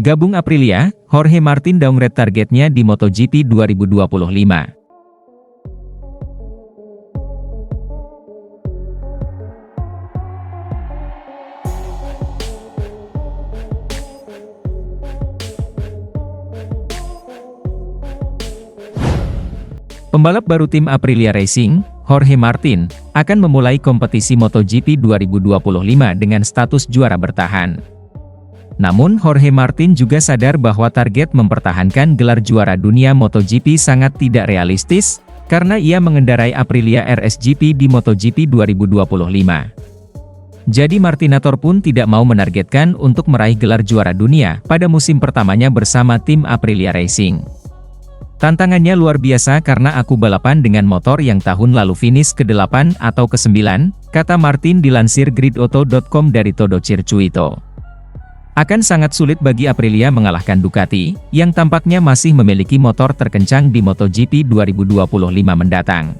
Gabung Aprilia, Jorge Martin downgrade targetnya di MotoGP 2025. Pembalap baru tim Aprilia Racing, Jorge Martin, akan memulai kompetisi MotoGP 2025 dengan status juara bertahan. Namun Jorge Martin juga sadar bahwa target mempertahankan gelar juara dunia MotoGP sangat tidak realistis, karena ia mengendarai Aprilia RSGP di MotoGP 2025. Jadi Martinator pun tidak mau menargetkan untuk meraih gelar juara dunia pada musim pertamanya bersama tim Aprilia Racing. Tantangannya luar biasa karena aku balapan dengan motor yang tahun lalu finish ke-8 atau ke-9, kata Martin dilansir gridauto.com dari Todo Circuito. Akan sangat sulit bagi Aprilia mengalahkan Ducati, yang tampaknya masih memiliki motor terkencang di MotoGP 2025 mendatang.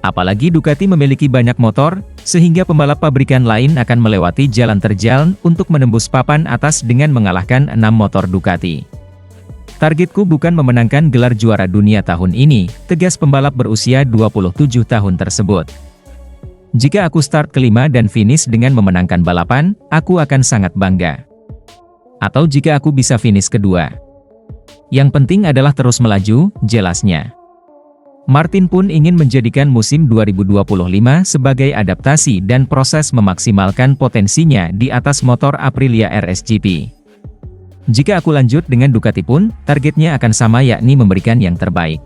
Apalagi Ducati memiliki banyak motor, sehingga pembalap pabrikan lain akan melewati jalan terjal untuk menembus papan atas dengan mengalahkan 6 motor Ducati. Targetku bukan memenangkan gelar juara dunia tahun ini, tegas pembalap berusia 27 tahun tersebut. Jika aku start kelima dan finish dengan memenangkan balapan, aku akan sangat bangga. Atau jika aku bisa finish kedua. Yang penting adalah terus melaju, jelasnya. Martin pun ingin menjadikan musim 2025 sebagai adaptasi dan proses memaksimalkan potensinya di atas motor Aprilia RSGP. Jika aku lanjut dengan Ducati pun, targetnya akan sama yakni memberikan yang terbaik.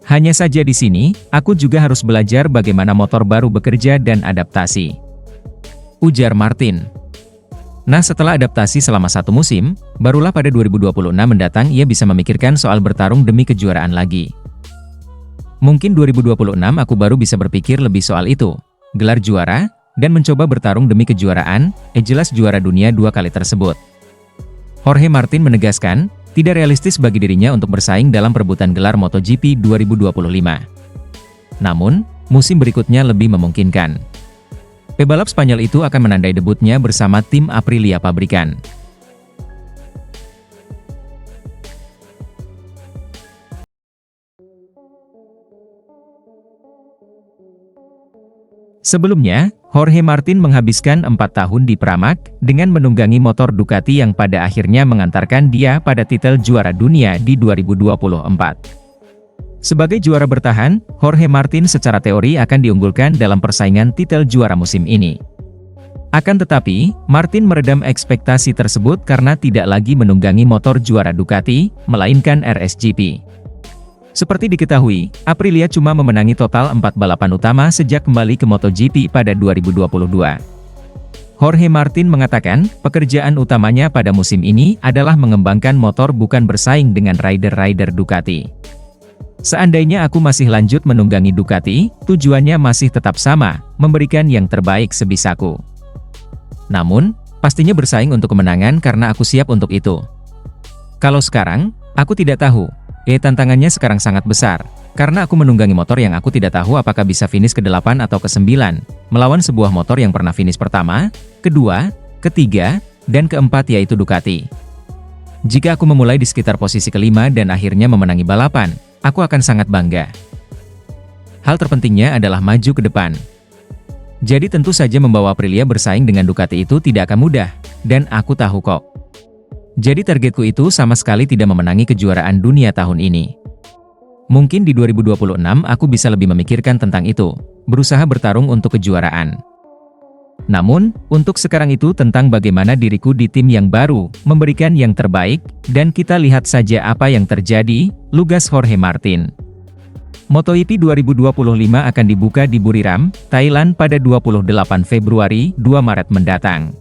Hanya saja di sini, aku juga harus belajar bagaimana motor baru bekerja dan adaptasi, ujar Martin. Nah setelah adaptasi selama 1 musim, barulah pada 2026 mendatang ia bisa memikirkan soal bertarung demi kejuaraan lagi. Mungkin 2026 aku baru bisa berpikir lebih soal itu, gelar juara, dan mencoba bertarung demi kejuaraan, jelas juara dunia 2 kali tersebut. Jorge Martin menegaskan, tidak realistis bagi dirinya untuk bersaing dalam perebutan gelar MotoGP 2025. Namun, musim berikutnya lebih memungkinkan. Pebalap Spanyol itu akan menandai debutnya bersama tim Aprilia pabrikan. Sebelumnya, Jorge Martin menghabiskan 4 tahun di Pramac, dengan menunggangi motor Ducati yang pada akhirnya mengantarkan dia pada titel juara dunia di 2024. Sebagai juara bertahan, Jorge Martin secara teori akan diunggulkan dalam persaingan titel juara musim ini. Akan tetapi, Martin meredam ekspektasi tersebut karena tidak lagi menunggangi motor juara Ducati, melainkan RSGP. Seperti diketahui, Aprilia cuma memenangi total 4 balapan utama sejak kembali ke MotoGP pada 2022. Jorge Martin mengatakan, pekerjaan utamanya pada musim ini adalah mengembangkan motor bukan bersaing dengan rider-rider Ducati. Seandainya aku masih lanjut menunggangi Ducati, tujuannya masih tetap sama, memberikan yang terbaik sebisaku. Namun, pastinya bersaing untuk kemenangan karena aku siap untuk itu. Kalau sekarang, aku tidak tahu. Tantangannya sekarang sangat besar, karena aku menunggangi motor yang aku tidak tahu apakah bisa finish ke-8 atau ke-9, melawan sebuah motor yang pernah finish pertama, kedua, ketiga, dan keempat yaitu Ducati. Jika aku memulai di sekitar posisi kelima dan akhirnya memenangi balapan, aku akan sangat bangga. Hal terpentingnya adalah maju ke depan. Jadi tentu saja membawa Aprilia bersaing dengan Ducati itu tidak akan mudah, dan aku tahu kok. Jadi targetku itu sama sekali tidak memenangi kejuaraan dunia tahun ini. Mungkin di 2026 aku bisa lebih memikirkan tentang itu, berusaha bertarung untuk kejuaraan. Namun, untuk sekarang itu tentang bagaimana diriku di tim yang baru, memberikan yang terbaik, dan kita lihat saja apa yang terjadi, lugas Jorge Martin. MotoGP 2025 akan dibuka di Buriram, Thailand pada 28 Februari, 2 Maret mendatang.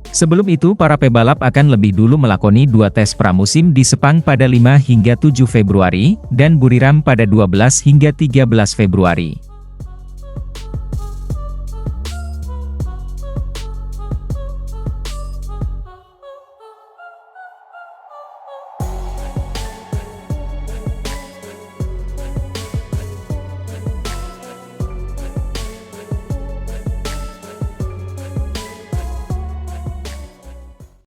Sebelum itu para pebalap akan lebih dulu melakoni 2 tes pramusim di Sepang pada 5 hingga 7 Februari, dan Buriram pada 12 hingga 13 Februari.